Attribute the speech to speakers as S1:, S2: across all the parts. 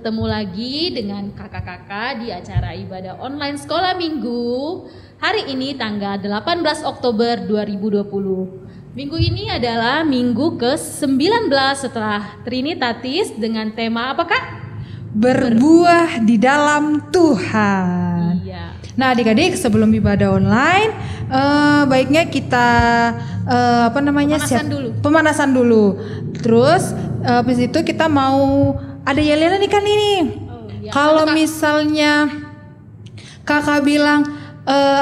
S1: Bertemu lagi dengan kakak-kakak di acara ibadah online sekolah minggu. Hari ini tanggal 18 Oktober 2020. Minggu ini adalah minggu ke-19 setelah Trinitatis dengan tema apa Kak?
S2: Berbuah di dalam Tuhan.
S1: Iya.
S2: Nah adik-adik sebelum ibadah online baiknya kita pemanasan dulu. Terus habis itu kita mau ada yel-yelan nih kan ini. Kalau misalnya kakak bilang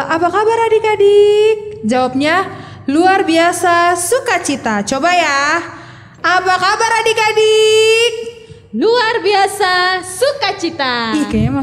S2: apa kabar adik-adik? Jawabnya luar biasa sukacita. Coba ya. Apa kabar adik-adik?
S1: Luar biasa sukacita.
S2: Ih kayaknya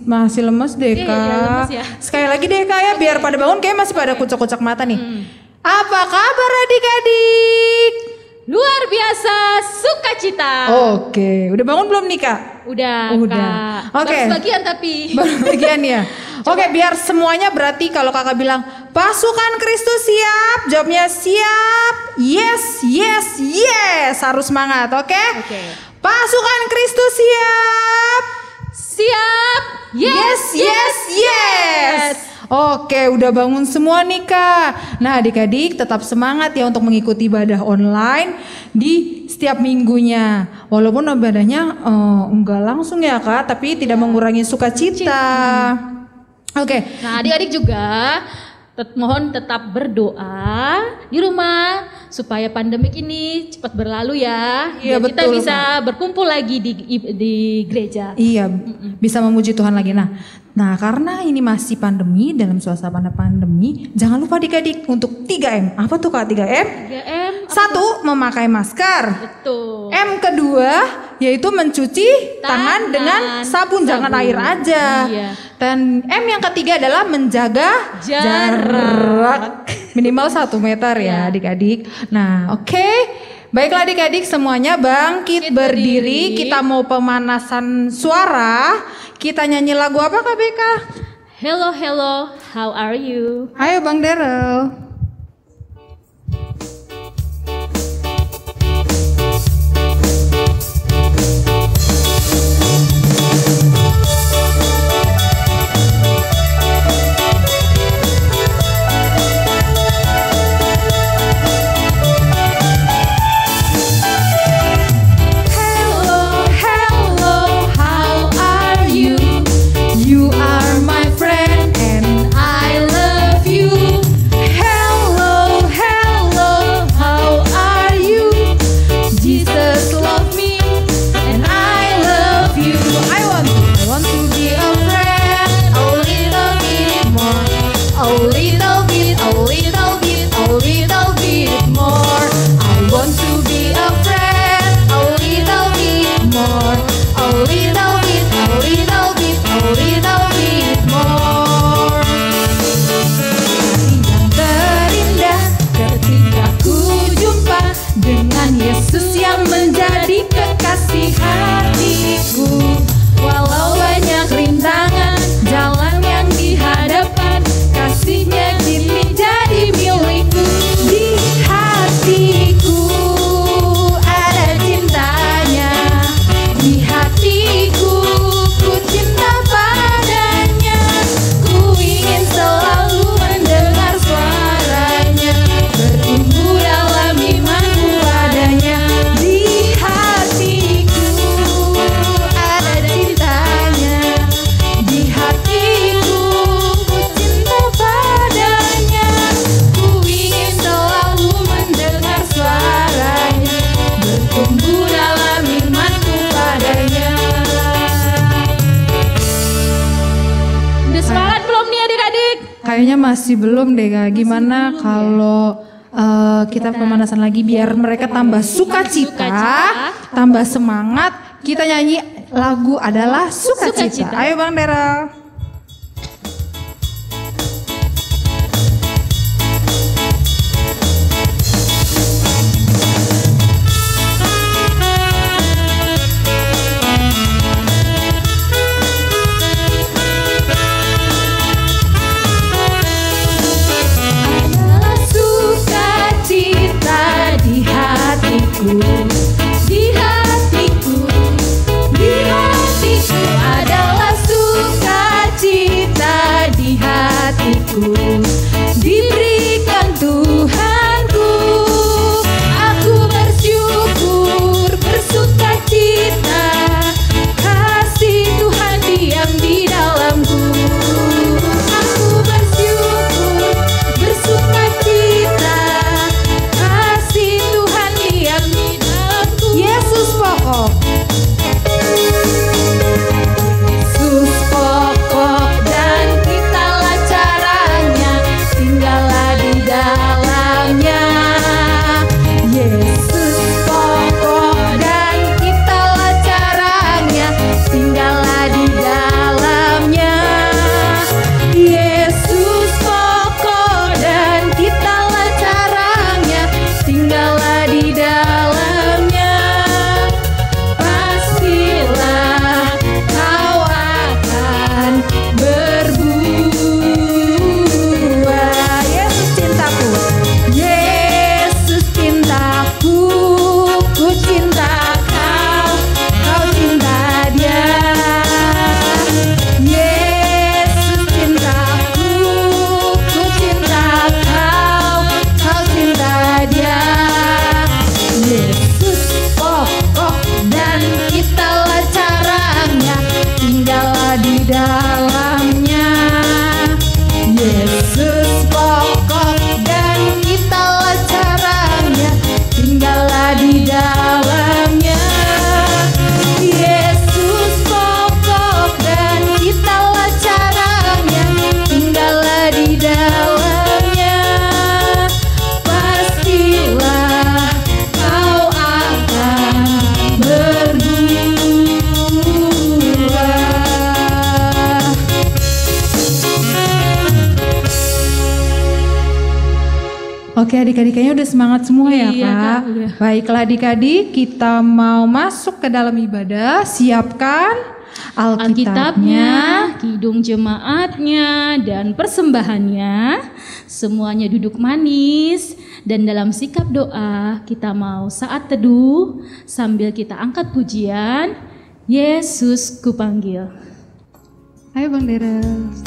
S2: masih lemes deh Kak.
S1: Lemes ya.
S2: Sekali lagi deh Kak ya biar pada bangun kayak masih pada kucak-kucak mata nih. Apa kabar adik-adik?
S1: Luar biasa sukacita.
S2: Oke, udah bangun belum nih Kak?
S1: Udah.
S2: Kak. Oke.
S1: Baru sebagian tapi.
S2: Baru sebagian ya. Oke, biar semuanya berarti kalau kakak bilang pasukan Kristus siap, jawabnya siap. Yes, yes, yes. Harus semangat, oke?
S1: Oke.
S2: Pasukan Kristus siap.
S1: Siap.
S2: Yes, yes, yes. Oke, udah bangun semua nih Kak. Nah adik-adik tetap semangat ya untuk mengikuti ibadah online di setiap minggunya. Walaupun ibadahnya enggak langsung ya Kak, tapi tidak mengurangi sukacita. Oke.
S1: Nah adik-adik juga mohon tetap berdoa di rumah supaya pandemik ini cepat berlalu ya.
S2: Iya,
S1: kita
S2: betul,
S1: bisa berkumpul lagi di gereja.
S2: Iya, bisa memuji Tuhan lagi. Nah karena ini masih pandemi, dalam suasana pandemi, jangan lupa adik-adik untuk 3M. Apa tuh Kak 3M?
S1: 3M.
S2: Satu, memakai masker.
S1: Betul.
S2: M kedua yaitu mencuci tangan dengan sabun, jangan air aja.
S1: Iya.
S2: Dan M yang ketiga adalah menjaga jarak minimal 1 meter ya adik-adik. Nah oke. Baiklah adik-adik semuanya bangkit berdiri. Kita mau pemanasan suara. Kita nyanyi lagu apa Kak Beka?
S1: Hello, hello, how are you?
S2: Ayo Bang Daryl. Kayaknya masih belum deh Kak. Gimana kalau kita pemanasan lagi biar mereka tambah sukacita, tambah semangat. Kita nyanyi lagu adalah sukacita. Ayo Bang Daryl.
S1: Di hatiku, di hatiku, di hatiku.
S2: dalamnya. Yesus pokok dan kitalah caranya, tinggallah di dalamnya. Yesus pokok dan kitalah caranya, tinggallah di dalamnya. Pastilah kau akan berbuah. Oke, adik-adiknya udah semangat semua ya,
S1: Iya,
S2: Kak?
S1: Kak, udah.
S2: Baiklah adik-adik, kita mau masuk ke dalam ibadah. Siapkan
S1: Alkitabnya, kidung jemaatnya, dan persembahannya. Semuanya duduk manis. Dan dalam sikap doa, kita mau saat teduh sambil kita angkat pujian. Yesus kupanggil.
S2: Ayo Bang Deres.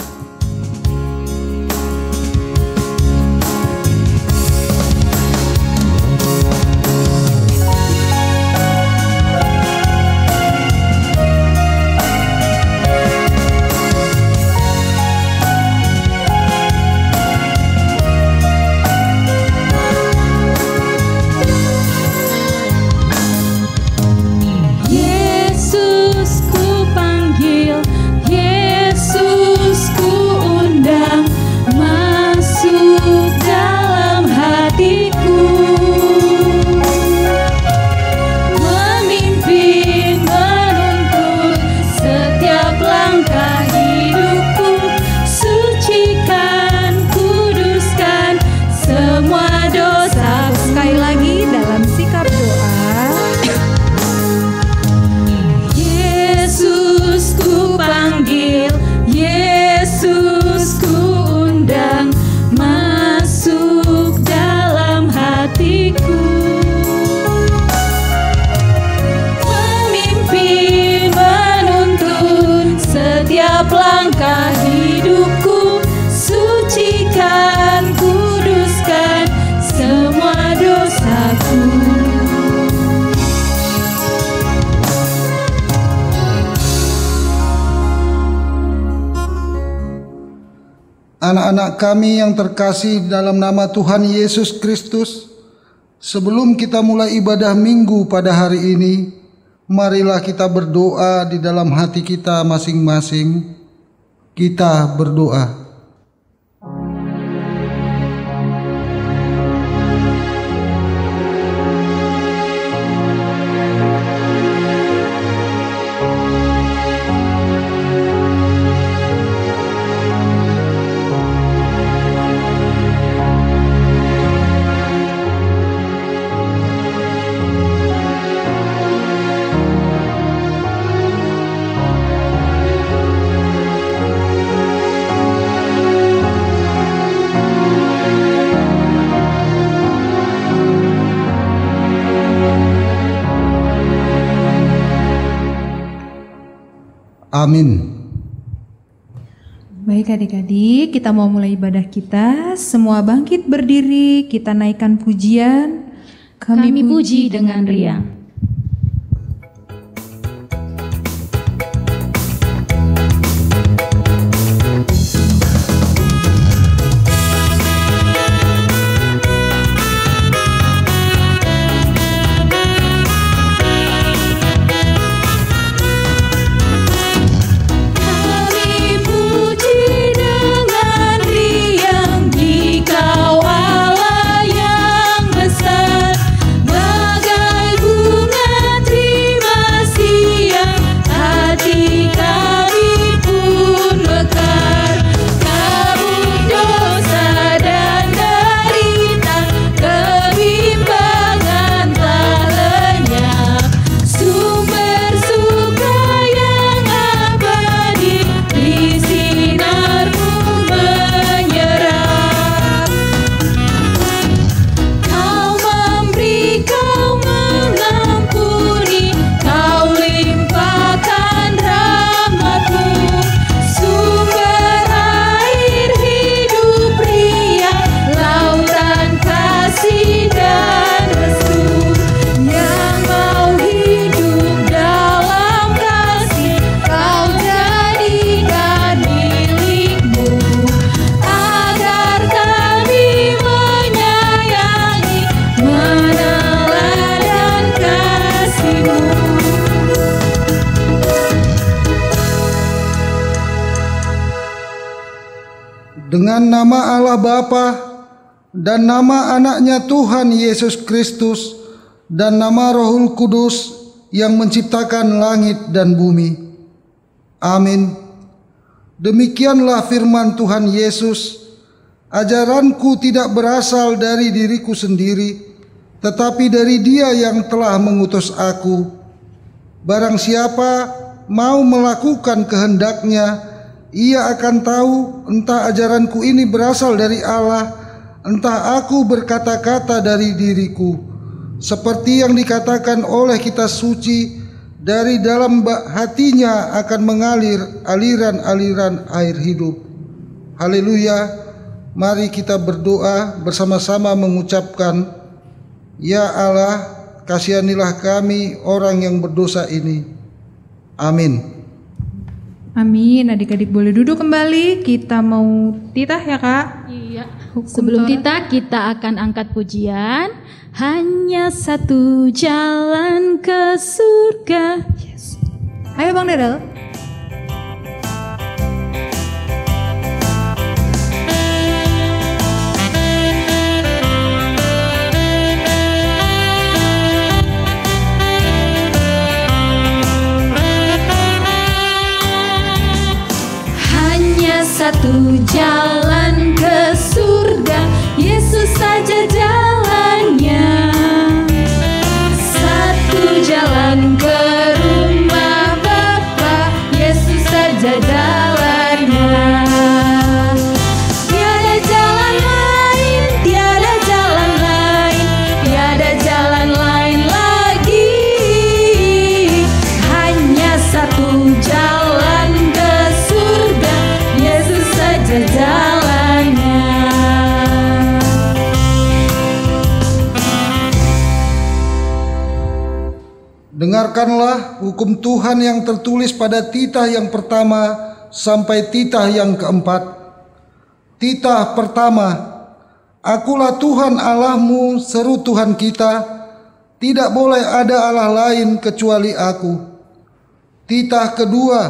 S1: Yesus kupanggil, Yesus kuundang, masuk dalam hatiku, memimpin, menuntun setiap langkah hidupku, sucikan, kuduskan semua dosa.
S2: Sekali lagi dalam sikap doa.
S1: Yesus kupanggil, Yesus kuundang, masuk dalam hatiku, memimpin, menuntun setiap langkah hidupku, sucikan, kuduskan semua dosaku.
S3: Anak-anak kami yang terkasih dalam nama Tuhan Yesus Kristus, sebelum kita mulai ibadah minggu pada hari ini, marilah kita berdoa di dalam hati kita masing-masing. Kita berdoa. Amin.
S2: Baik adik-adik, kita mau mulai ibadah kita. Semua bangkit berdiri, kita naikkan pujian.
S1: Kami puji dengan riang. Kami puji dengan riang, Dikau Allah yang besar, bagai gunung
S3: dengan nama Allah Bapa dan nama anaknya Tuhan Yesus Kristus dan nama Rohul Kudus yang menciptakan langit dan bumi. Amin. Demikianlah firman Tuhan Yesus, ajaranku tidak berasal dari diriku sendiri, tetapi dari Dia yang telah mengutus aku. Barang siapa mau melakukan kehendak-Nya, ia akan tahu entah ajaranku ini berasal dari Allah, entah aku berkata-kata dari diriku. Seperti yang dikatakan oleh kitab suci, dari dalam hatinya akan mengalir aliran-aliran air hidup. Haleluya. Mari kita berdoa bersama-sama mengucapkan, Ya Allah, kasihanilah kami orang yang berdosa ini. Amin.
S2: Amin. Adik-adik boleh duduk kembali. Kita mau titah ya Kak?
S1: Iya. Sebelum titah kita akan angkat pujian. Hanya satu jalan ke surga.
S2: Yes. Ayo Bang Daryl.
S1: Hanya satu jalan ke surga, Yesus saja jalannya. Satu jalan ke rumah Bapa, Yesus saja jalannya. Tiada jalan lain, tiada jalan lain, tiada jalan lain lagi. Hanya satu jalan ke surga, Yesus saja jalannya.
S3: Dengarkanlah hukum Tuhan yang tertulis pada titah yang pertama sampai titah yang keempat. Titah pertama, Akulah Tuhan Allahmu, seru Tuhan kita, tidak boleh ada Allah lain kecuali Aku. Titah kedua,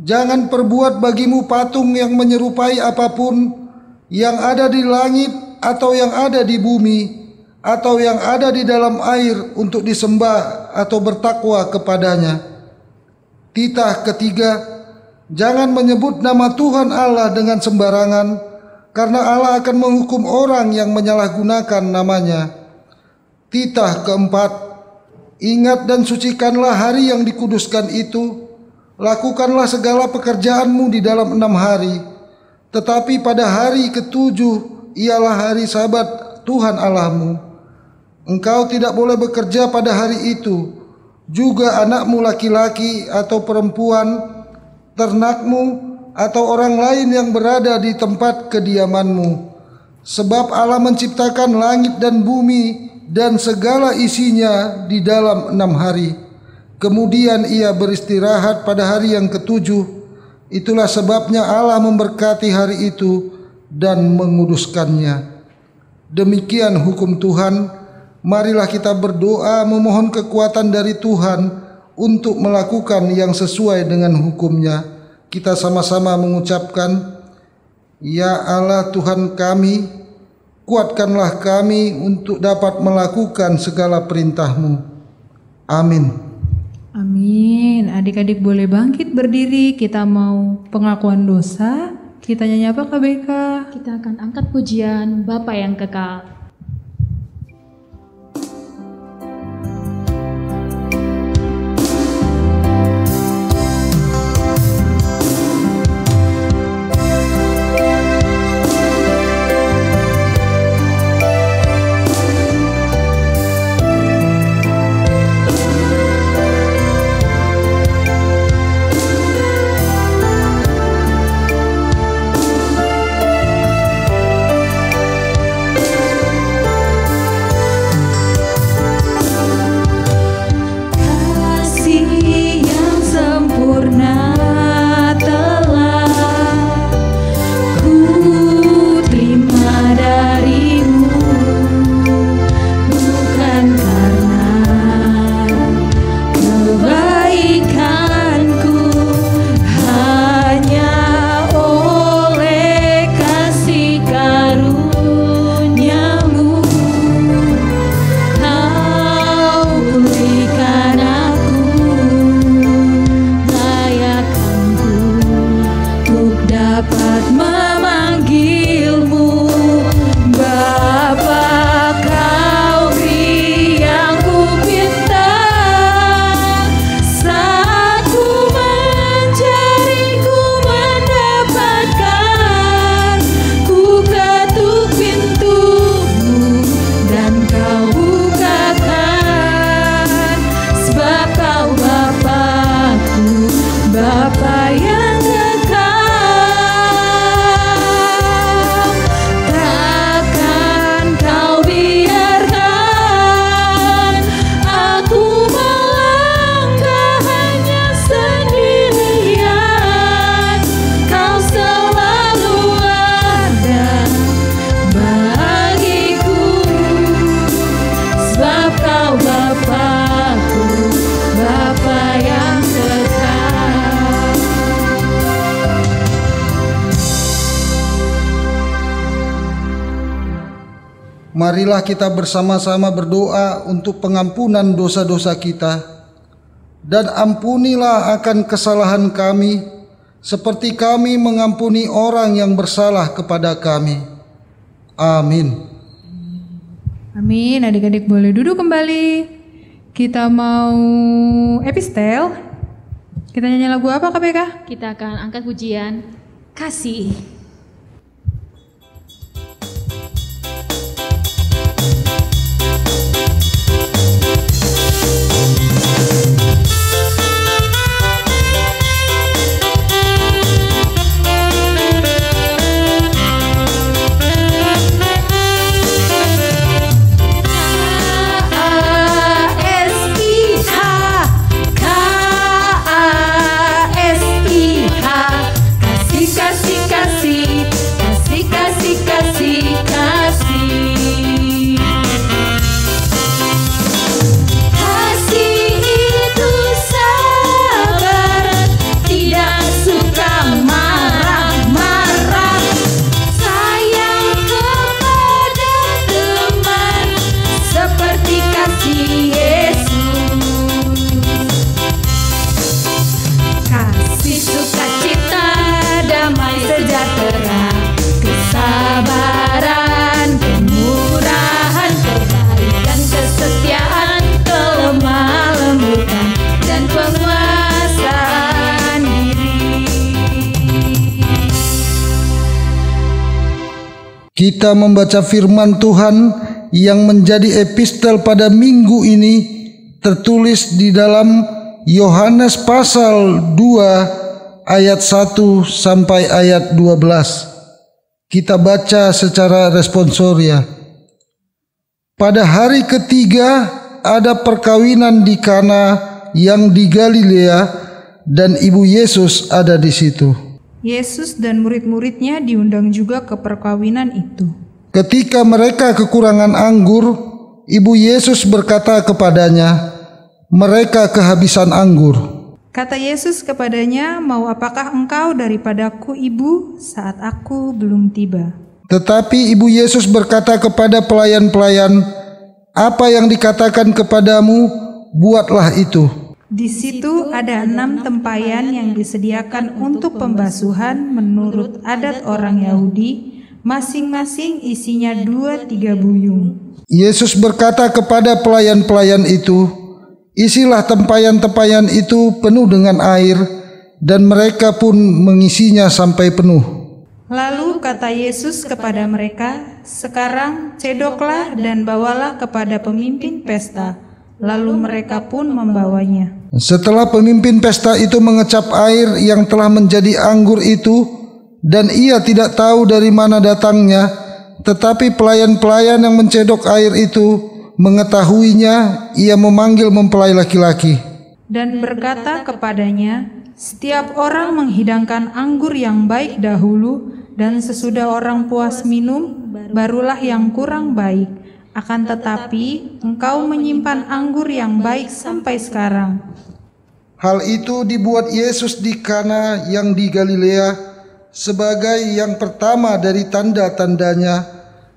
S3: jangan perbuat bagimu patung yang menyerupai apapun yang ada di langit atau yang ada di bumi atau yang ada di dalam air untuk disembah atau bertakwa kepadanya. Titah ketiga, jangan menyebut nama Tuhan Allah dengan sembarangan, karena Allah akan menghukum orang yang menyalahgunakan namanya. Titah keempat, ingat dan sucikanlah hari yang dikuduskan itu. Lakukanlah segala pekerjaanmu di dalam 6 hari, tetapi pada hari ke-7 ialah hari Sabat Tuhan Allahmu. Engkau tidak boleh bekerja pada hari itu, juga anakmu laki-laki atau perempuan, ternakmu, atau orang lain yang berada di tempat kediamanmu. Sebab Allah menciptakan langit dan bumi dan segala isinya di dalam 6 hari. Kemudian ia beristirahat pada hari yang ke-7. Itulah sebabnya Allah memberkati hari itu dan menguduskannya. Demikian hukum Tuhan. Marilah kita berdoa memohon kekuatan dari Tuhan untuk melakukan yang sesuai dengan hukum-Nya. Kita sama-sama mengucapkan, Ya Allah Tuhan kami, kuatkanlah kami untuk dapat melakukan segala perintah-Mu. Amin.
S2: Amin. Adik-adik boleh bangkit berdiri. Kita mau pengakuan dosa. Kita nyanyi apa Kak Beka?
S1: Kita akan angkat pujian Bapa yang kekal.
S3: marilah kita bersama-sama berdoa untuk pengampunan dosa-dosa kita, dan ampunilah akan kesalahan kami, seperti kami mengampuni orang yang bersalah kepada kami. Amin.
S2: Amin. Adik-adik boleh duduk kembali. Kita mau epistel. Kita nyanyi lagu apa KBK?
S1: Kita akan angkat pujian Kasih.
S3: Kita membaca firman Tuhan yang menjadi epistel pada minggu ini tertulis di dalam Yohanes pasal 2 ayat 1 sampai ayat 12. Kita baca secara responsoria. Pada hari ketiga ada perkawinan di Kana yang di Galilea, dan ibu Yesus ada di situ.
S2: Yesus dan murid-muridnya diundang juga ke perkawinan itu.
S3: Ketika mereka kekurangan anggur, ibu Yesus berkata kepadanya, "Mereka kehabisan anggur."
S2: Kata Yesus kepadanya, "Mau apakah engkau daripadaku, Ibu, saat aku belum tiba?"
S3: Tetapi ibu Yesus berkata kepada pelayan-pelayan, "Apa yang dikatakan kepadamu, buatlah itu."
S2: Di situ ada 6 tempayan yang disediakan untuk pembasuhan menurut adat orang Yahudi, masing-masing isinya 2-3 buyung.
S3: Yesus berkata kepada pelayan-pelayan itu, "Isilah tempayan-tempayan itu penuh dengan air," dan mereka pun mengisinya sampai penuh.
S2: Lalu kata Yesus kepada mereka, "Sekarang cedoklah dan bawalah kepada pemimpin pesta." Lalu mereka pun membawanya.
S3: Setelah pemimpin pesta itu mengecap air yang telah menjadi anggur itu, dan ia tidak tahu dari mana datangnya, tetapi pelayan-pelayan yang mencedok air itu mengetahuinya, ia memanggil mempelai laki-laki
S2: dan berkata kepadanya, "Setiap orang menghidangkan anggur yang baik dahulu, dan sesudah orang puas minum, barulah yang kurang baik. Akan tetapi engkau menyimpan anggur yang baik sampai sekarang."
S3: Hal itu dibuat Yesus di Kana yang di Galilea sebagai yang pertama dari tanda-tandanya,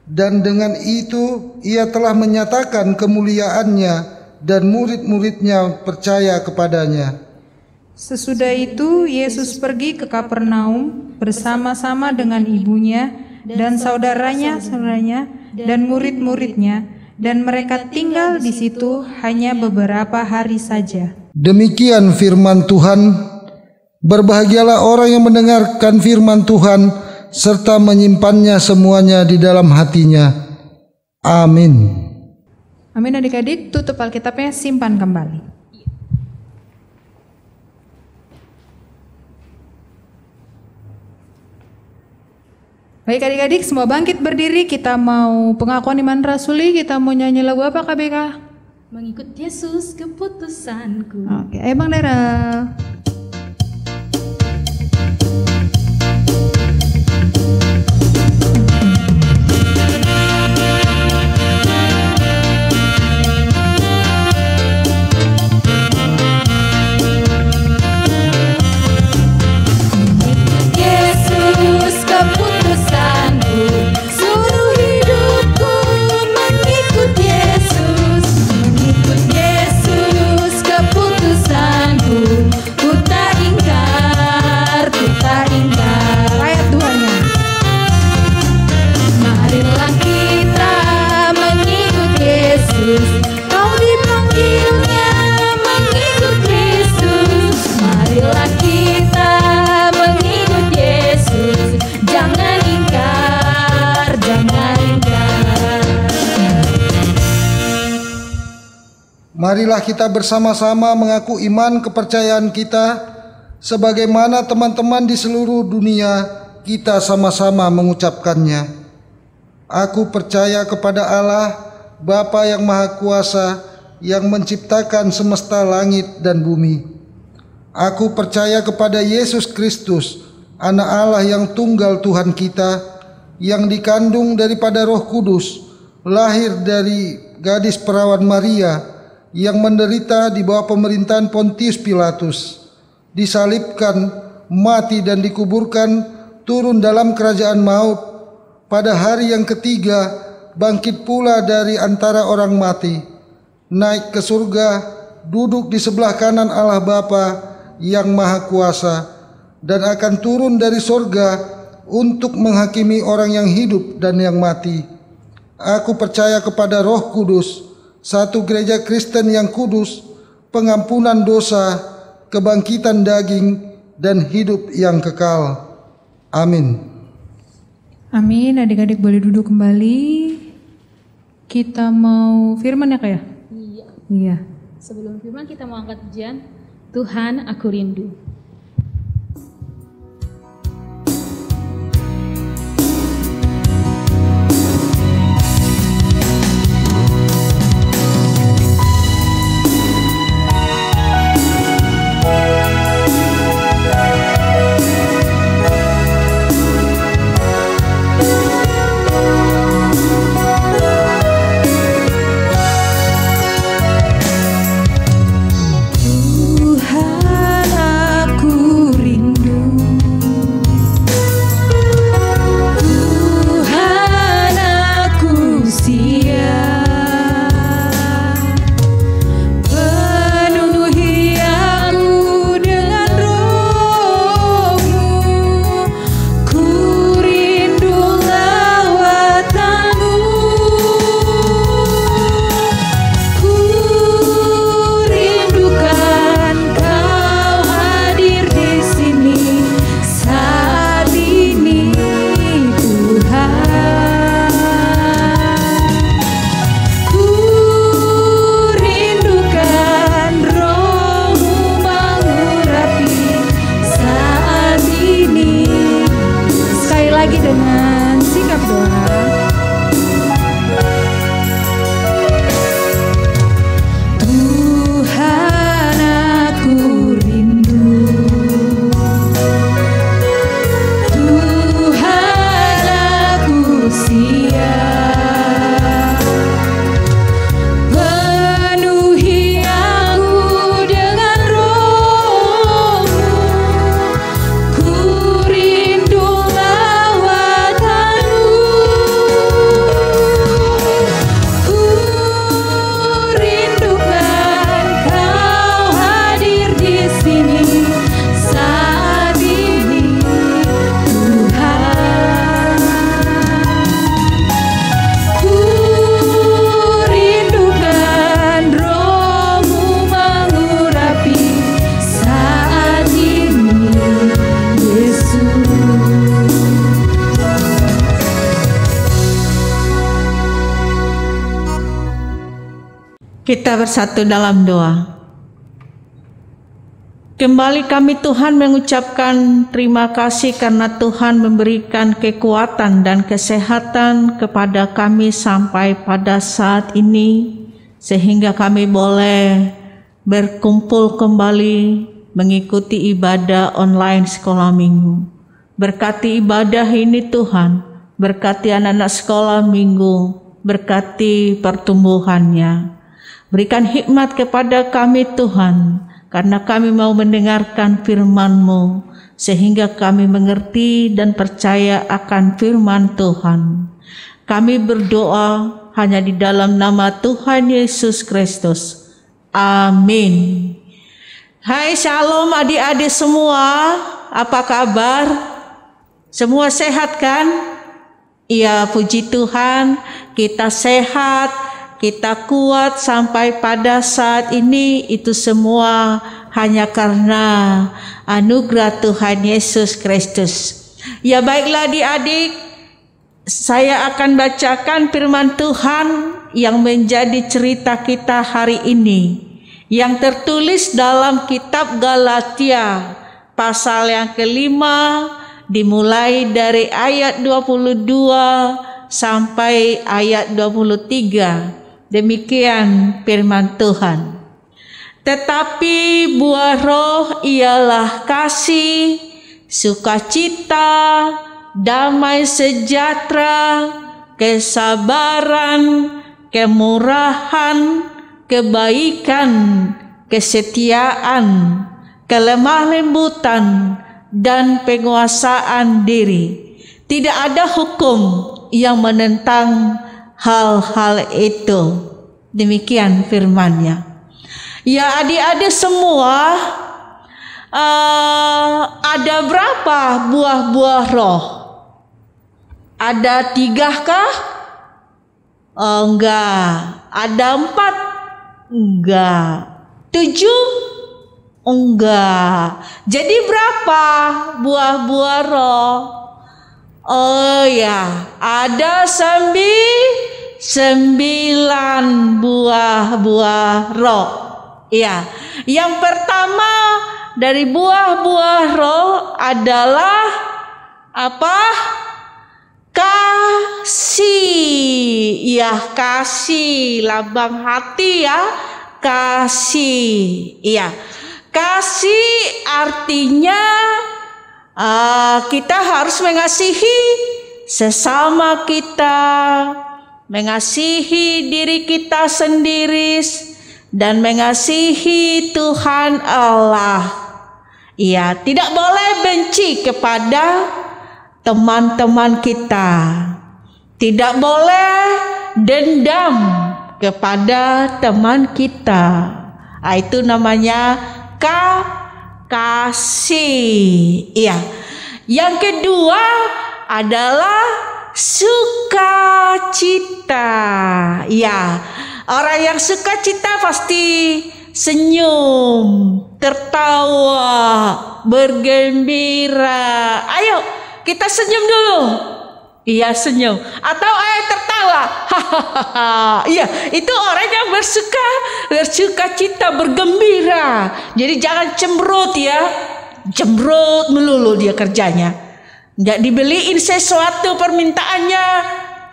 S3: dan dengan itu ia telah menyatakan kemuliaannya, dan murid-muridnya percaya kepadanya.
S2: Sesudah itu Yesus pergi ke Kapernaum bersama-sama dengan ibunya dan saudaranya dan murid-muridnya, dan mereka tinggal di situ hanya beberapa hari saja.
S3: Demikian firman Tuhan. Berbahagialah orang yang mendengarkan firman Tuhan serta menyimpannya semuanya di dalam hatinya. Amin.
S2: Amin. Adik-adik, tutup Alkitabnya, simpan kembali. Baik adik-adik, semua bangkit berdiri. Kita mau pengakuan iman rasuli. Kita mau nyanyi lagu apa KBK?
S1: Mengikut Yesus keputusanku.
S2: Oke, ayo Bang Dara.
S1: Yesus keputusanku, seluruh hidupku
S3: Marilah kita bersama-sama mengaku iman kepercayaan kita, sebagaimana teman-teman di seluruh dunia kita sama-sama mengucapkannya. Aku percaya kepada Allah, Bapa yang Maha Kuasa, yang menciptakan semesta langit dan bumi. Aku percaya kepada Yesus Kristus, Anak Allah yang tunggal Tuhan kita, yang dikandung daripada Roh Kudus, lahir dari gadis perawan Maria, yang menderita di bawah pemerintahan Pontius Pilatus, disalibkan, mati dan dikuburkan, turun dalam kerajaan maut, pada hari yang ketiga bangkit pula dari antara orang mati, naik ke surga, duduk di sebelah kanan Allah Bapa yang Maha Kuasa, dan akan turun dari surga untuk menghakimi orang yang hidup dan yang mati. Aku percaya kepada Roh Kudus, satu gereja Kristen yang kudus, pengampunan dosa, kebangkitan daging, dan hidup yang kekal. Amin.
S2: Amin. Adik-adik boleh duduk kembali. Kita mau firman ya Kak ya? Iya.
S1: Sebelum firman kita mau angkat pujian, Tuhan aku rindu.
S4: Kita bersatu dalam doa. Kembali kami Tuhan mengucapkan terima kasih karena Tuhan memberikan kekuatan dan kesehatan kepada kami sampai pada saat ini, sehingga kami boleh berkumpul kembali mengikuti ibadah online sekolah minggu. Berkati ibadah ini Tuhan, berkati anak-anak sekolah minggu, berkati pertumbuhannya. Berikan hikmat kepada kami Tuhan, karena kami mau mendengarkan firman-Mu, sehingga kami mengerti dan percaya akan firman Tuhan. Kami berdoa hanya di dalam nama Tuhan Yesus Kristus. Amin. Hai shalom adik-adik semua, apa kabar? Semua sehat kan? Iya, puji Tuhan, kita sehat. Kita kuat sampai pada saat ini, itu semua hanya karena anugerah Tuhan Yesus Kristus. Ya baiklah adik-adik, Saya akan bacakan firman Tuhan yang menjadi cerita kita hari ini, yang tertulis dalam kitab Galatia pasal yang kelima, dimulai dari ayat 22 sampai ayat 23. Demikian firman Tuhan. Tetapi buah roh ialah kasih, sukacita, damai sejahtera, kesabaran, kemurahan, kebaikan, kesetiaan, kelemah lembutan, dan penguasaan diri. Tidak ada hukum yang menentang hal-hal itu. Demikian firman-Nya. Ya, adik-adik semua, ada berapa buah-buah roh? Ada 3 kah? Enggak. Ada 4? Enggak. 7? Enggak. Jadi berapa buah-buah roh? Oh ya, ada 9 buah-buah roh. Ya, yang pertama dari buah-buah roh adalah apa? Kasih. Ya, kasih, lambang hati ya, kasih. Iya. Kasih artinya kita harus mengasihi sesama kita, mengasihi diri kita sendiri, dan mengasihi Tuhan Allah. Iya, tidak boleh benci kepada teman-teman kita. Tidak boleh dendam kepada teman kita. Itu namanya kasih. Iya. Yang kedua adalah sukacita. Ya, orang yang sukacita pasti senyum, tertawa, bergembira. Ayo kita senyum dulu. Iya, senyum. Atau tertawa. Hahaha. Iya, itu orang yang bersukacita, bergembira. Jadi jangan cemberut ya. Cemberut melulu dia kerjanya. Enggak dibeliin sesuatu permintaannya,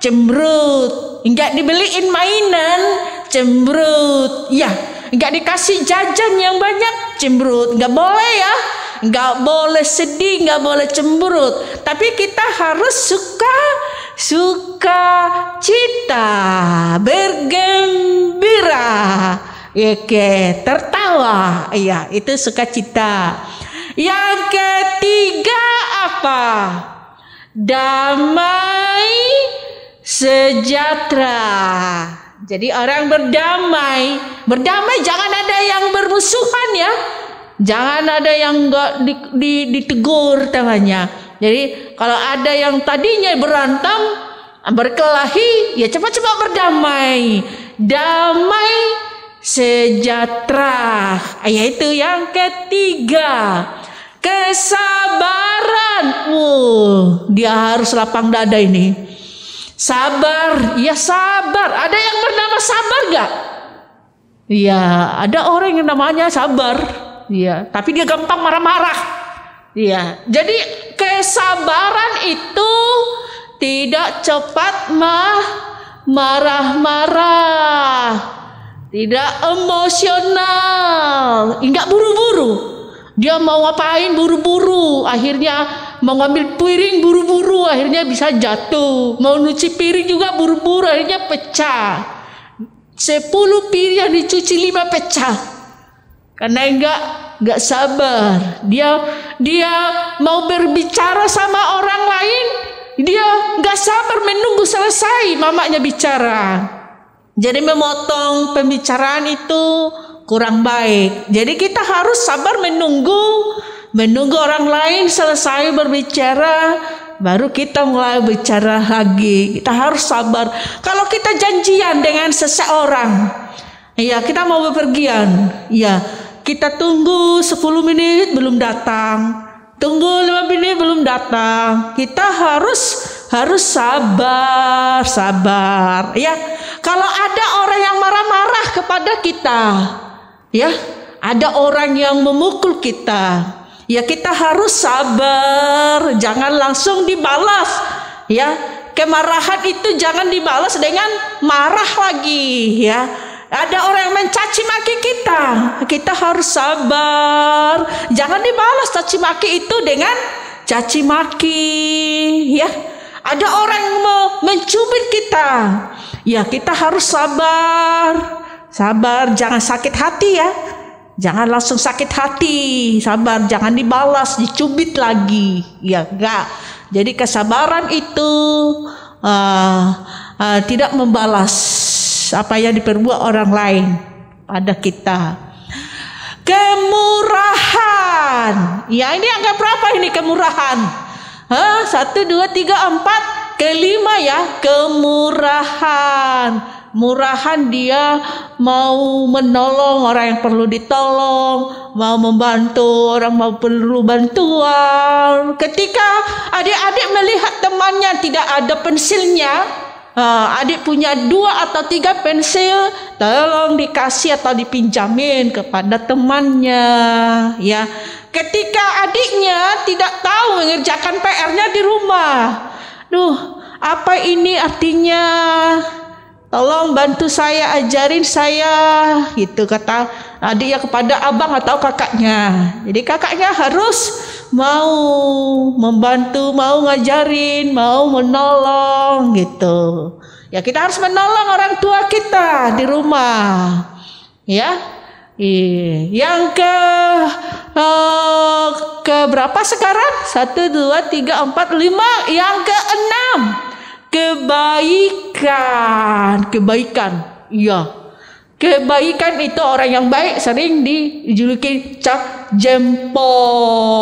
S4: cemberut. Enggak dibeliin mainan, cemberut. Ya, enggak dikasih jajan yang banyak, cemberut. Enggak boleh ya. Enggak boleh sedih, enggak boleh cemberut. Tapi kita harus sukacita, bergembira. Oke, tertawa. Iya, itu sukacita. Yang ketiga apa? Damai sejahtera. Jadi orang berdamai. Berdamai, jangan ada yang bermusuhan ya. Jangan ada yang enggak ditegur namanya. Jadi kalau ada yang tadinya berantem, berkelahi, ya cepat-cepat berdamai. Damai sejahtera. Yaitu yang ketiga. Kesabaran. Dia harus lapang dada ini. Sabar, ya sabar. Ada yang bernama sabar gak? Iya, ada orang yang namanya sabar. Iya, tapi dia gampang marah-marah. Iya, jadi kesabaran itu tidak cepat marah-marah, tidak emosional, enggak buru-buru. Dia mau ngapain buru-buru, akhirnya mau ngambil piring buru-buru, akhirnya bisa jatuh. Mau nyuci piring juga buru-buru, akhirnya pecah. 10 piring yang dicuci 5 pecah. Karena enggak sabar. Dia mau berbicara sama orang lain, dia enggak sabar menunggu selesai mamanya bicara. Jadi memotong pembicaraan itu kurang baik. Jadi kita harus sabar menunggu orang lain selesai berbicara, baru kita mulai bicara lagi. Kita harus sabar. Kalau kita janjian dengan seseorang, ya kita mau bepergian, ya kita tunggu 10 menit belum datang, tunggu 5 menit belum datang. Kita harus harus sabar ya. Kalau ada orang yang marah-marah kepada kita, ya, ada orang yang memukul kita, ya kita harus sabar, jangan langsung dibalas, ya. Kemarahan itu jangan dibalas dengan marah lagi, ya. Ada orang yang mencaci maki kita, kita harus sabar, jangan dibalas caci maki itu dengan caci maki, ya. Ada orang yang mau mencubit kita, ya kita harus sabar, jangan sakit hati ya, jangan langsung sakit hati, sabar, jangan dibalas, dicubit lagi, ya enggak. Jadi kesabaran itu tidak membalas apa yang diperbuat orang lain pada kita. Kemurahan, ya ini angka berapa ini kemurahan? 1, 2, 3, 4, kelima ya, kemurahan. Murahan dia mau menolong orang yang perlu ditolong, mau membantu orang mau perlu bantuan. Ketika adik-adik melihat temannya tidak ada pensilnya, adik punya 2 atau 3 pensil, tolong dikasih atau dipinjamin kepada temannya, ya. Ketika adiknya tidak tahu mengerjakan PR-nya di rumah, apa ini artinya? Tolong bantu saya, ajarin saya, gitu kata adiknya kepada abang atau kakaknya. Jadi kakaknya harus mau membantu, mau ngajarin, mau menolong, gitu. Ya kita harus menolong orang tua kita di rumah, ya. Yang ke berapa sekarang? 1, 2, 3, 4, 5. Yang ke-6, kebaikan. Iya, kebaikan itu orang yang baik sering dijuluki cap jempol,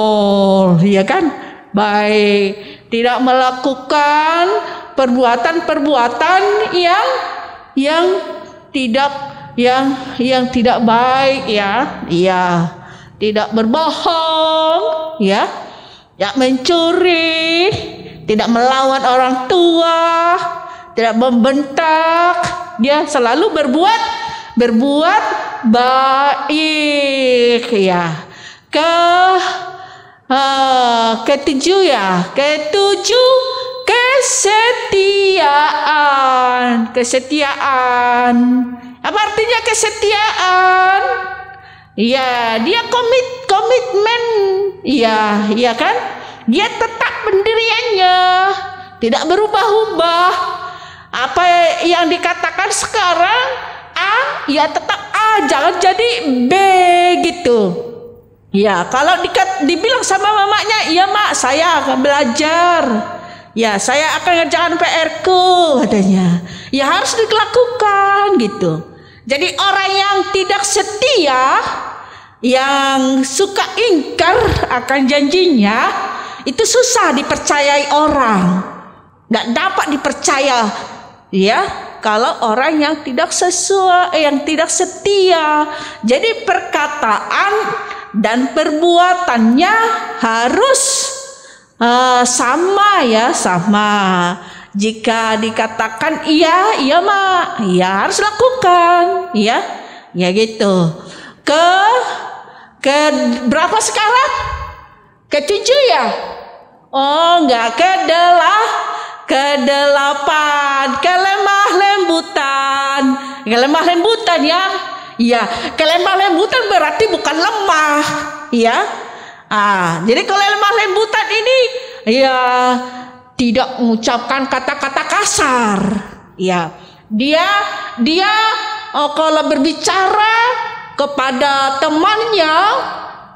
S4: ya kan? Baik, tidak melakukan perbuatan-perbuatan yang tidak baik, ya. Iya, tidak berbohong, ya. Ya, mencuri, tidak melawan orang tua, tidak membentak, dia selalu berbuat baik, ya. Ketujuh ya, kesetiaan. Apa artinya kesetiaan? Ya, dia komitmen, iya kan? Dia tetap pendiriannya, tidak berubah-ubah. Apa yang dikatakan sekarang A, ya tetap A, jangan jadi B, gitu. Ya, kalau dibilang sama mamanya, iya mak, saya akan belajar. Ya, saya akan ngerjakan PR-ku, katanya. Ya harus dilakukan, gitu. Jadi orang yang tidak setia, yang suka ingkar akan janjinya, itu susah dipercayai orang, nggak dapat dipercaya, ya. Kalau orang yang tidak setia, jadi perkataan dan perbuatannya harus sama, ya, sama. Jika dikatakan iya mak, ya harus lakukan, ya gitu. Ke berapa sekarang? Ke-7 ya? Oh enggak, ke-8, kelemah lembutan ya. Iya, kelemah lembutan berarti bukan lemah, ya. Jadi kalau lemah lembutan ini ya tidak mengucapkan kata-kata kasar, ya. Dia kalau berbicara kepada temannya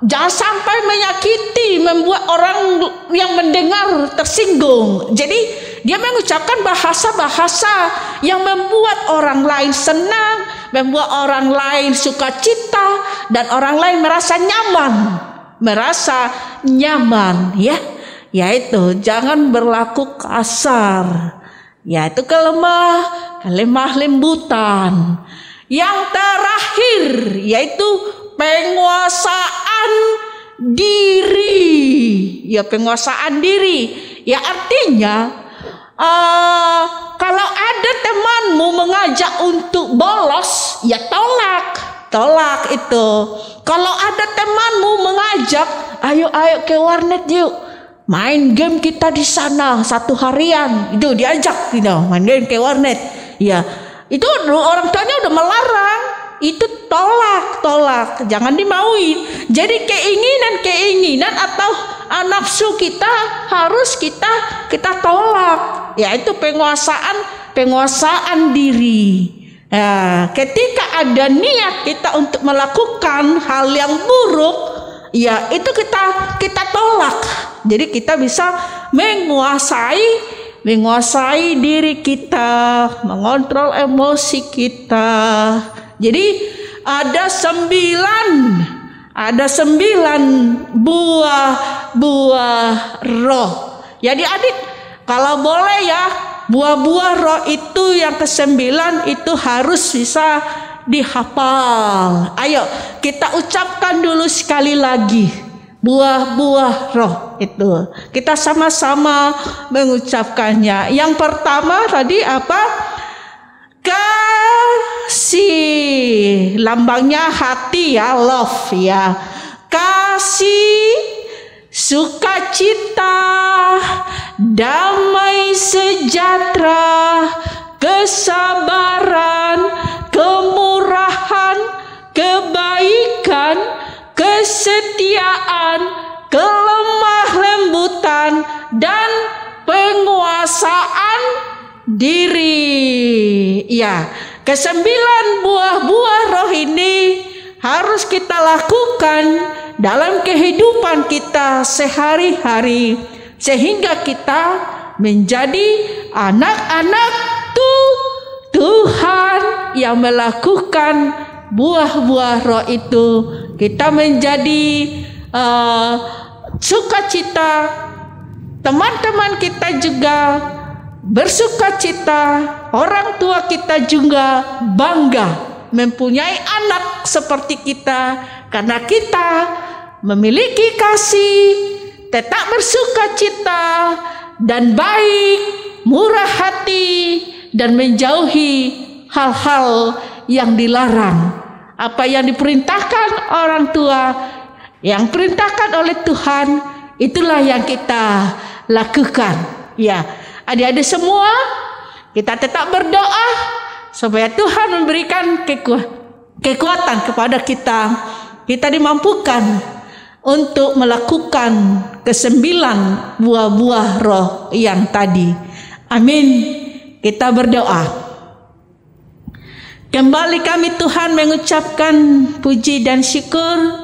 S4: jangan sampai menyakiti, membuat orang yang mendengar tersinggung. Jadi dia mengucapkan bahasa-bahasa yang membuat orang lain senang, membuat orang lain sukacita, dan orang lain merasa nyaman, ya. Yaitu jangan berlaku kasar. Yaitu kelemah lembutan. Yang terakhir yaitu penguasaan diri. Ya, penguasaan diri. Ya artinya Kalau ada temanmu mengajak untuk bolos, ya tolak itu. Kalau ada temanmu mengajak, ayo ke warnet yuk, main game kita di sana 1 harian, itu diajak main game ke warnet, ya itu orang tuanya udah melarang, itu tolak, jangan dimauin. Jadi keinginan atau nafsu kita harus kita tolak, yaitu penguasaan diri. Ya, ketika ada niat kita untuk melakukan hal yang buruk, ya itu kita tolak. Jadi kita bisa menguasai diri kita, mengontrol emosi kita. Jadi ada 9 buah roh. Jadi adik, kalau boleh ya, buah-buah roh itu yang ke-9 itu harus bisa dihafal. Ayo kita ucapkan dulu sekali lagi buah-buah roh itu. Kita sama-sama mengucapkannya. Yang pertama tadi apa? Kasih, lambangnya hati ya, love ya. Kasih, sukacita, damai sejahtera, kesabaran, kemurahan, kebaikan, kesetiaan, kelemah lembutan, dan penguasaan diri. Ya, ke-9 buah-buah roh ini harus kita lakukan dalam kehidupan kita sehari-hari, sehingga kita menjadi anak-anak Tuhan yang melakukan buah-buah roh itu. Kita menjadi sukacita, teman-teman kita juga bersukacita, orang tua kita juga bangga mempunyai anak seperti kita, karena kita memiliki kasih, tetap bersukacita, dan baik, murah hati, dan menjauhi hal-hal yang dilarang. Apa yang diperintahkan orang tua, yang diperintahkan oleh Tuhan, itulah yang kita lakukan. Ya, adik-adik semua, kita tetap berdoa supaya Tuhan memberikan kekuatan kepada kita. Kita dimampukan untuk melakukan ke-9 buah-buah roh yang tadi. Amin. Kita berdoa. Kembali kami Tuhan mengucapkan puji dan syukur.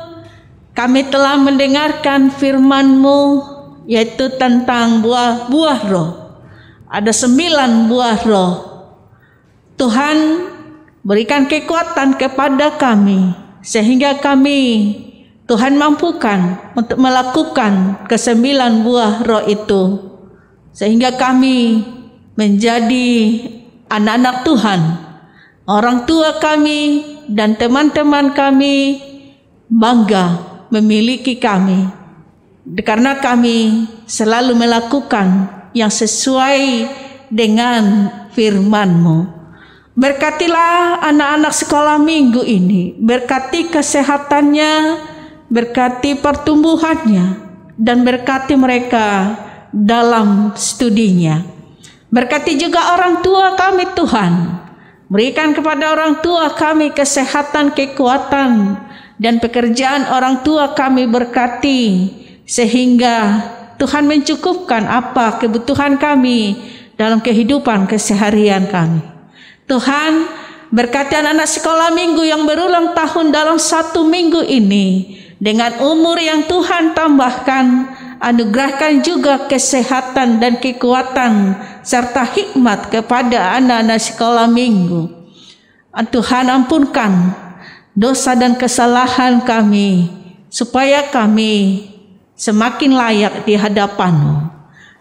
S4: Kami telah mendengarkan firman-Mu, yaitu tentang buah-buah roh. Ada 9 buah roh. Tuhan, berikan kekuatan kepada kami, sehingga kami, Tuhan, mampukan untuk melakukan ke-9 buah roh itu, sehingga kami menjadi anak-anak Tuhan. Orang tua kami dan teman-teman kami bangga memiliki kami, karena kami selalu melakukan yang sesuai dengan firman-Mu. Berkatilah anak-anak sekolah minggu ini, berkati kesehatannya, berkati pertumbuhannya, dan berkati mereka dalam studinya. Berkati juga orang tua kami Tuhan. Berikan kepada orang tua kami kesehatan, kekuatan, dan pekerjaan orang tua kami berkati, sehingga Tuhan mencukupkan apa kebutuhan kami dalam kehidupan keseharian kami. Tuhan, berkati anak-anak sekolah minggu yang berulang tahun dalam 1 minggu ini, dengan umur yang Tuhan tambahkan, anugerahkan juga kesehatan dan kekuatan serta hikmat kepada anak-anak sekolah minggu. Tuhan, ampunkan dosa dan kesalahan kami, supaya kami semakin layak di hadapan-Mu.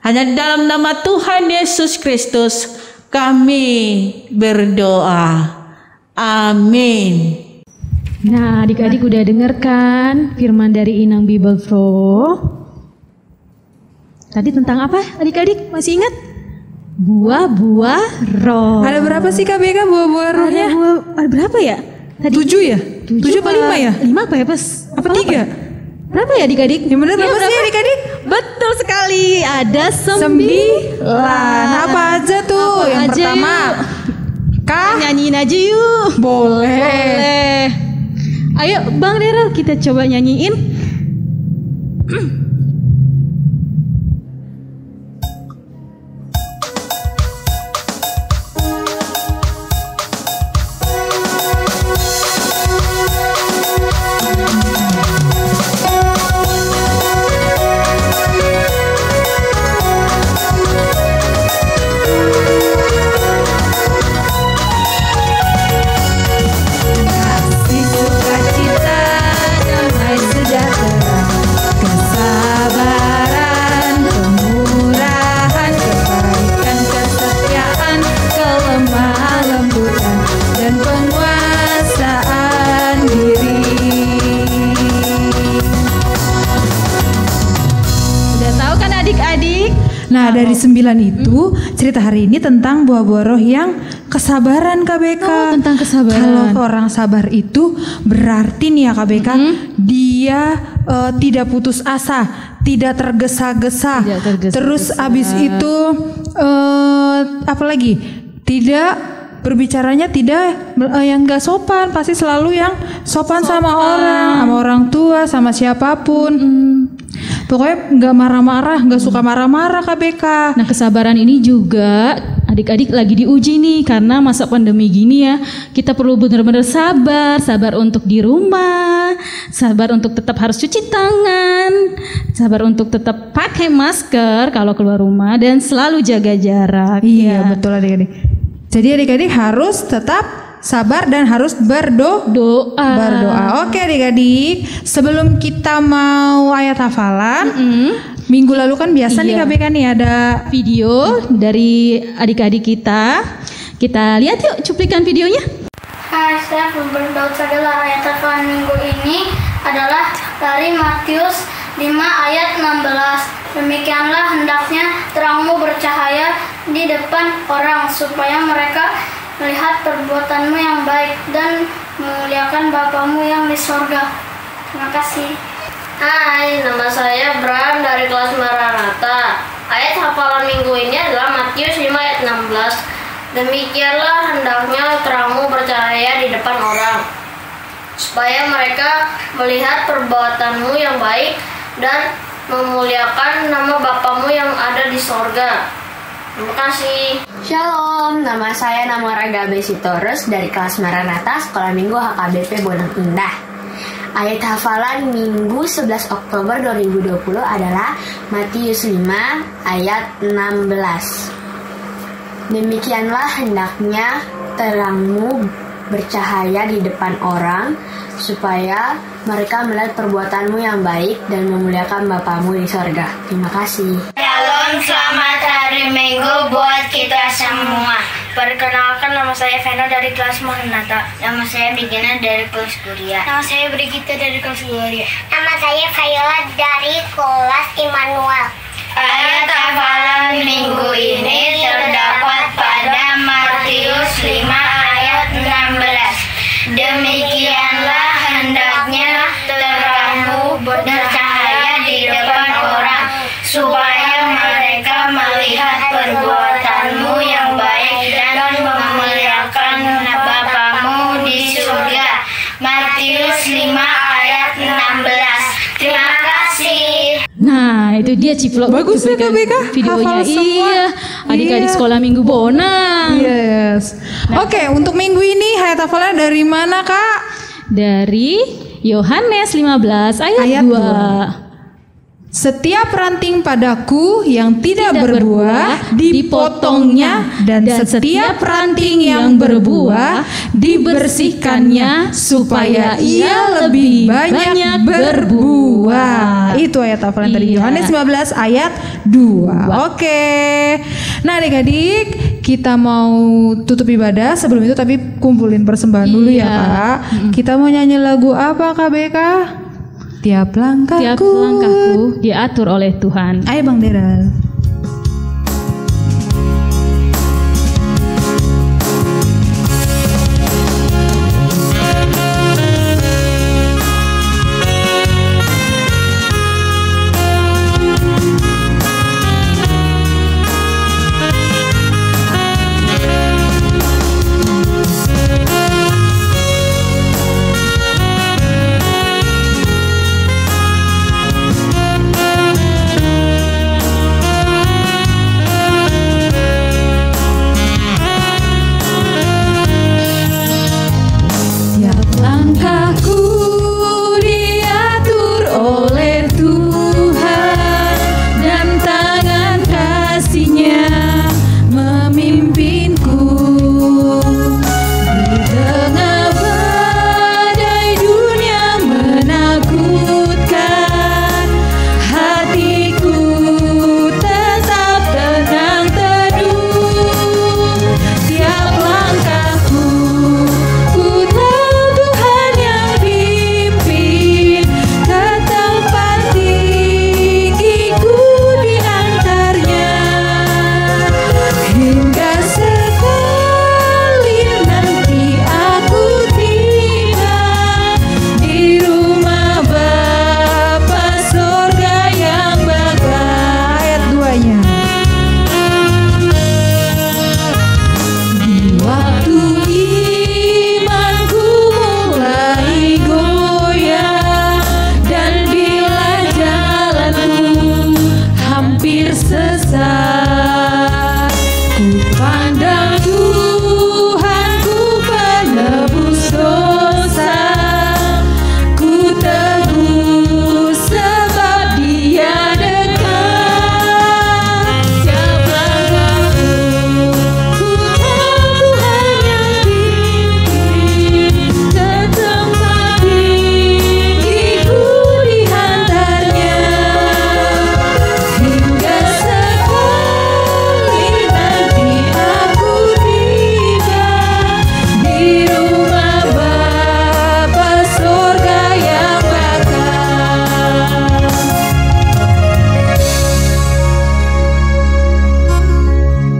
S4: Hanya di dalam nama Tuhan Yesus Kristus kami berdoa. Amin.
S1: Nah, adik-adik udah dengarkan firman dari Inang Bible Pro. Tadi tentang apa adik-adik? Masih ingat? buah-buah roh.
S2: Ada berapa sih KBK buah-buah rohnya?
S1: Ada berapa ya? Tadi
S2: 7 ya? 7 apa 5 ya?
S1: 5 apa ya, Pas?
S2: Apa 3?
S1: Berapa ya adik-adik?
S2: Yang benar berapa sih adik-adik?
S1: Betul sekali, ada 9.
S2: Apa aja tuh?
S1: Apa
S2: Yang
S1: aja
S2: pertama Kah?
S1: Nyanyiin aja yuk.
S2: Boleh.
S1: Ayo Bang Daryl, kita coba nyanyiin.
S2: Nah, dari 9 itu cerita hari ini tentang buah-buah roh yang kesabaran KBK.
S1: Oh, tentang kesabaran.
S2: Kalau orang sabar itu berarti nih ya KBK, dia tidak putus asa, tidak tergesa-gesa. Terus abis itu apa lagi? Tidak berbicaranya tidak yang gak sopan, pasti selalu yang sopan sama orang tua, sama siapapun. Pokoknya nggak marah-marah, nggak suka marah-marah KBK.
S1: Nah, kesabaran ini juga adik-adik lagi diuji nih karena masa pandemi gini ya. Kita perlu benar-benar sabar untuk di rumah, sabar untuk tetap harus cuci tangan, sabar untuk tetap pakai masker kalau keluar rumah dan selalu jaga jarak.
S2: Iya, betul adik-adik. Jadi adik-adik harus tetap sabar dan harus berdoa. Oke adik-adik, sebelum kita mau ayat hafalan, minggu lalu kan biasa nih KBK nih ada
S1: video dari adik-adik kita. Kita lihat yuk cuplikan videonya.
S5: Hai, saya berdoa adalah ayat hafalan minggu ini adalah dari Matius 5 ayat 16. Demikianlah hendaknya terangmu bercahaya di depan orang supaya mereka melihat perbuatanmu yang baik dan memuliakan Bapamu yang di sorga. Terima kasih.
S6: Hai, nama saya Bram dari kelas Maranatha. Ayat hafalan minggu ini adalah Matius 5 ayat 16. Demikianlah hendaknya terangmu bercahaya di depan orang, supaya mereka melihat perbuatanmu yang baik dan memuliakan nama Bapamu yang ada di sorga. Terima kasih.
S7: Shalom, nama saya Namaraga Besitorus dari kelas Maranatha Sekolah Minggu HKBP Bonang Indah. Ayat hafalan Minggu 11 Oktober 2020 adalah Matius 5 ayat 16. Demikianlah hendaknya terangmu bercahaya di depan orang, supaya mereka melihat perbuatanmu yang baik dan memuliakan Bapamu di sorga. Terima kasih.
S5: Shalom, selamat hari Minggu buat kita semua.
S6: Perkenalkan, nama saya Vena dari kelas Maranatha.
S5: Nama saya Begina dari kelas Kuria.
S6: Nama saya Brigita dari kelas Gloria.
S8: Nama saya Viola dari kelas Immanuel.
S5: Ayat hafalan minggu ini terdapat pada Matius 5 ayat 16. Demikianlah hendaknya terangmu bercahaya di depan orang, supaya mereka melihat perbuatanmu yang baik dan memuliakan Bapamu di surga. Matius 5 ayat 16. Terima kasih.
S1: Nah, itu dia ciplok.
S2: Bagus ya KBK,
S1: videonya.
S2: hafal semua.
S1: Iya, adik-adik sekolah Minggu Bonang.
S2: Yes. Oke, untuk minggu ini ayat hafalannya dari mana Kak?
S1: Dari Yohanes 15 ayat 2.
S2: Setiap ranting padaku yang tidak berbuah dipotongnya, dan setiap ranting yang berbuah dibersihkannya, supaya ia lebih banyak berbuah. Itu ayat hafalan dari Yohanes 15 ayat 2. Oke. Nah adik-adik, kita mau tutup ibadah. Sebelum itu tapi kumpulin persembahan dulu ya Kak. Kita mau nyanyi lagu apa KBK? Tiap langkahku
S1: diatur oleh Tuhan.
S2: Ayo Bang Daryl.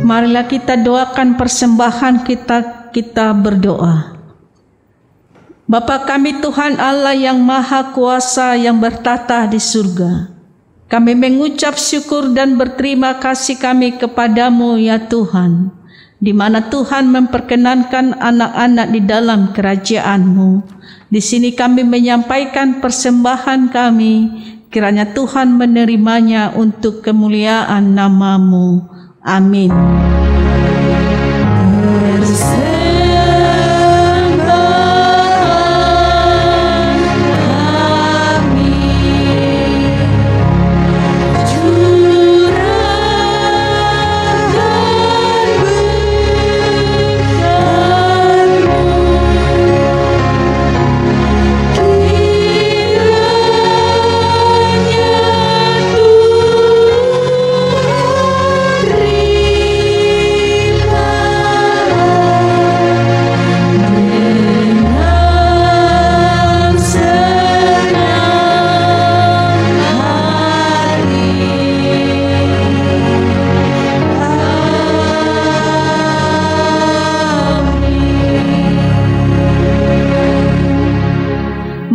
S4: Marilah kita doakan persembahan kita berdoa. Bapa kami Tuhan Allah yang Maha Kuasa yang bertata di surga, kami mengucap syukur dan berterima kasih kami kepadamu ya Tuhan, di mana Tuhan memperkenankan anak-anak di dalam kerajaan-Mu. Di sini kami menyampaikan persembahan kami, kiranya Tuhan menerimanya untuk kemuliaan nama-Mu. Amin.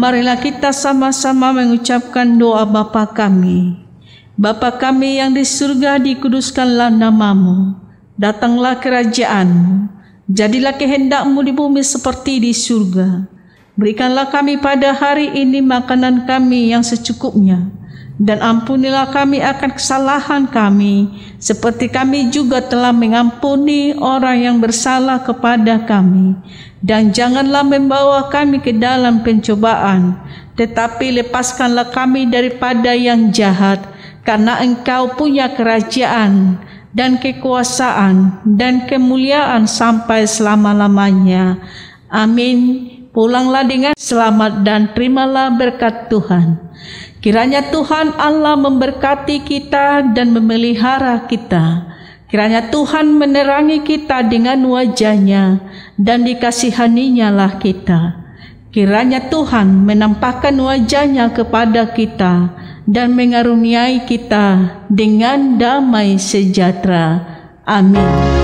S4: Marilah kita sama-sama mengucapkan doa Bapa kami. Bapa kami yang di surga, dikuduskanlah nama-Mu. Datanglah kerajaan-Mu. Jadilah kehendak-Mu di bumi seperti di surga. Berikanlah kami pada hari ini makanan kami yang secukupnya. Dan ampunilah kami akan kesalahan kami, seperti kami juga telah mengampuni orang yang bersalah kepada kami. Dan janganlah membawa kami ke dalam pencobaan, tetapi lepaskanlah kami daripada yang jahat, karena Engkau punya kerajaan dan kekuasaan dan kemuliaan sampai selama-lamanya. Amin. Pulanglah dengan selamat dan terimalah berkat Tuhan. Kiranya Tuhan Allah memberkati kita dan memelihara kita. Kiranya Tuhan menerangi kita dengan wajah-Nya dan dikasihaninya lah kita. Kiranya Tuhan menampakkan wajah-Nya kepada kita dan mengaruniai kita dengan damai sejahtera. Amin.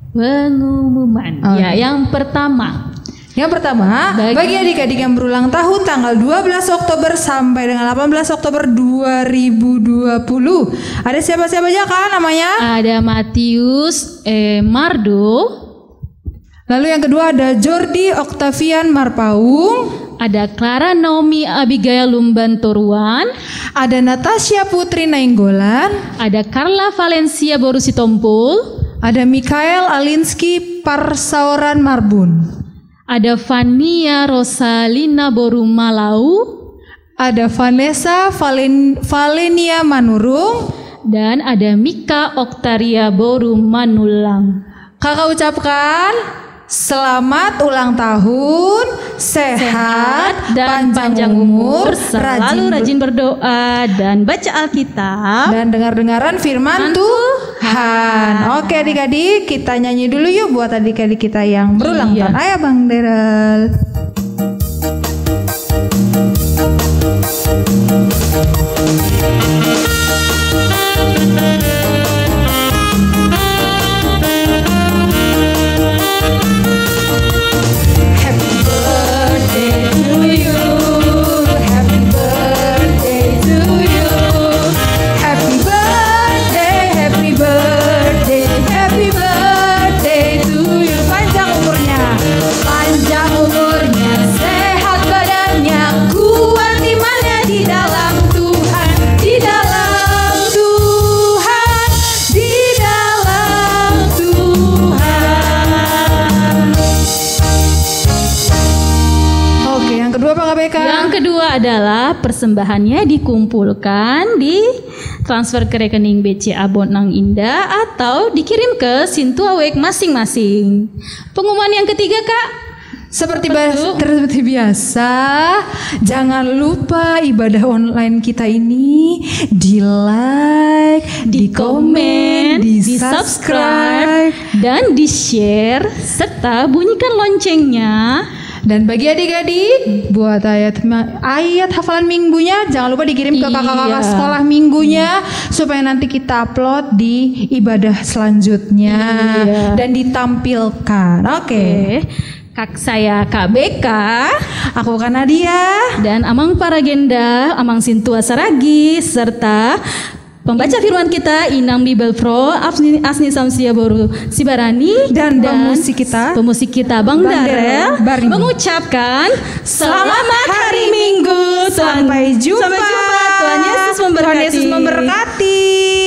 S2: Pengumuman.
S1: Ya, yang pertama.
S2: Bagi adik-adik yang berulang tahun tanggal 12 Oktober sampai dengan 18 Oktober 2020. Ada siapa-siapa aja Kak namanya?
S1: Ada Matius Mardo.
S2: Lalu yang kedua ada Jordi Octavian Marpaung.
S1: Ada Clara Naomi Abigail Lumban Toruan.
S2: Ada Natasha Putri Nainggolan.
S1: Ada Carla Valencia Borusitompul.
S2: Ada Mikael Alinsky Parsauran Marbun.
S1: Ada Vania Rosalina Borumalau.
S2: Ada Vanessa Valenia Manurung.
S1: Dan ada Mika Oktaria Borumanulang.
S2: Kakak ucapkan selamat ulang tahun, sehat dan panjang umur,
S1: selalu rajin berdoa dan baca Alkitab
S2: dan dengar-dengaran firman Tuhan. Oke adik-adik, kita nyanyi dulu yuk buat adik-adik kita yang berulang tahun. Ayo Bang Derel.
S1: Yang kedua adalah persembahannya dikumpulkan, transfer ke rekening BCA Bonang Indah atau dikirim ke Sintuawek masing-masing. Pengumuman yang ketiga Kak.
S2: Seperti biasa, jangan lupa ibadah online kita ini di like, di komen, di subscribe,
S1: dan di share serta bunyikan loncengnya.
S2: Dan bagi adik-adik, buat ayat hafalan minggunya jangan lupa dikirim ke kakak-kakak sekolah minggunya supaya nanti kita upload di ibadah selanjutnya dan ditampilkan. Oke.
S1: Saya Kak Beka,
S2: aku Kak Nadia,
S1: dan Amang Paragenda, Amang Sintua Saragi, serta pembaca firman kita Inang Bible Pro, Asni Samsia Boru Sibarani,
S2: dan pemusik kita
S1: Bang Darel mengucapkan selamat hari Minggu.
S2: Sampai jumpa.
S1: Tuhan Yesus memberkati.